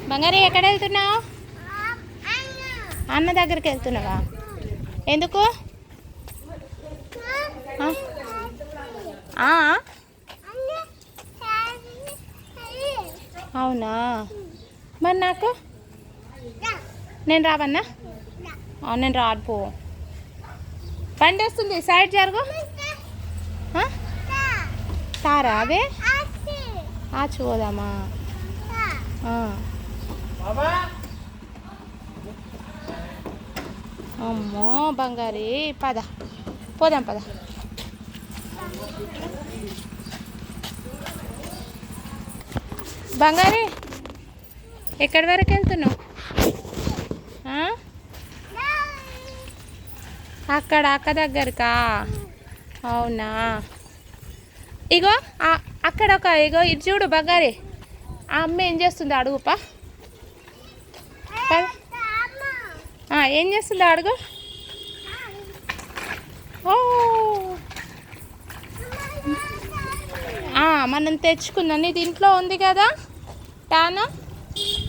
బంగారి ఎక్కడ వెళ్తున్నావు? అన్న దగ్గరికి వెళ్తున్నావా? ఎందుకు? అవునా, మరి నాకు నేను రావన్నా? నేను రాదు పో. బండి వస్తుంది, సైడ్ జరుగు. తారా అదే పోదామా? అమ్మో బంగారి, పద పోదాం పద. బంగారి ఎక్కడి వరకు వెళ్తున్నావు? అక్కడ అక్క దగ్గరకా? అవునా, ఇగో అక్కడ ఒక ఇగో ఇది చూడు బంగారి, ఆ అమ్మ ఏం చేస్తుందో అడుగుపా. ఏం చేస్తుందో అడుగు. ఓ మనం తెచ్చుకుందాం, నీది ఇంట్లో ఉంది కదా టానా,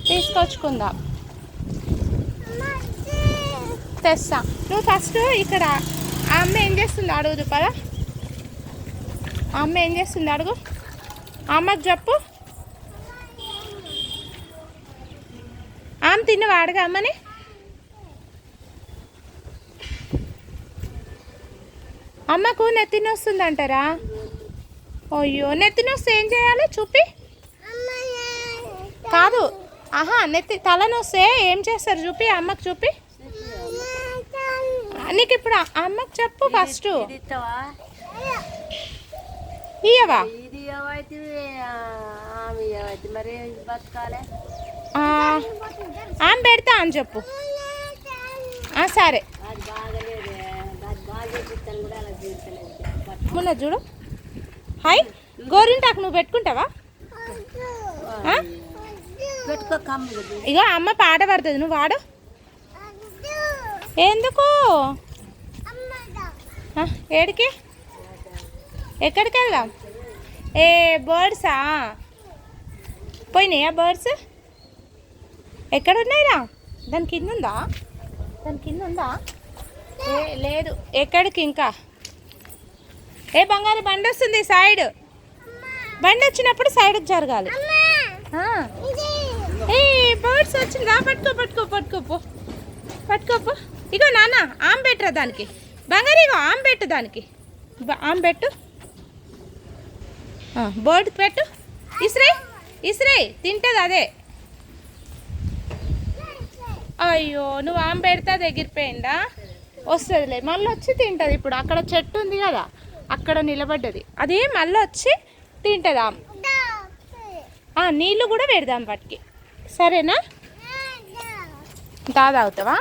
తీసుకొచ్చుకుందాం. తెస్తా, నువ్వు ఫస్ట్ ఇక్కడ ఆ అమ్మ ఏం చేస్తుందో అడుగుదు పదా. ఆ అమ్మ ఏం చేస్తుంది అడుగు, అమ్మకు చెప్పు. ఆమె తిన్నవా అడగా అమ్మని. అమ్మకు నెత్తి నొస్తుంది అంటారా? అయ్యో, నెత్తి నొస్తే ఏం చేయాలి చూపి. కాదు, నెత్తి తల నొస్తే ఏం చేస్తారు చూపి, అమ్మకు చూపి. నీకు ఇప్పుడు అమ్మకు చెప్పు ఫస్ట్. ఇయ్యవా? ఆమె పెడతా అని చెప్పు. సరే, మొన్న చూడు. హాయ్ గోరింటాకు నువ్వు పెట్టుకుంటావా? ఇగో అమ్మ పాట పడుతుంది, నువ్వు వాడు. ఎందుకు? ఏడికి? ఎక్కడికి వెళ్దాం? బర్డ్సా? పోయినాయా బర్డ్స్? ఎక్కడున్నాయిరా? దాని కింద ఉందా? దాని కింద ఉందా? లేదు. ఎక్కడికి ఇంకా? బంగారు బండి వస్తుంది, సైడ్. బండి వచ్చినప్పుడు సైడ్కి జరగాలి. బర్డ్స్ వచ్చిందా? పట్టుకోపో. ఇగో నాన్న ఆమె పెట్టరా దానికి. బంగారు ఇగో ఆమె పెట్టు దానికి. ఆమె పెట్టు, బర్డ్ పెట్టు. ఇస్రే తింటుంది అదే. అయ్యో, నువ్వు ఆమె పెడితే అది ఎగిరిపోయిందా? వస్తుందిలే, మళ్ళీ వచ్చి తింటుంది. ఇప్పుడు అక్కడ చెట్టు ఉంది కదా, అక్కడ నిలబడ్డది, అది మళ్ళీ వచ్చి తింటుంది ఆమె. నీళ్ళు కూడా పెడదాం వాటికి, సరేనా? తాగుతావా?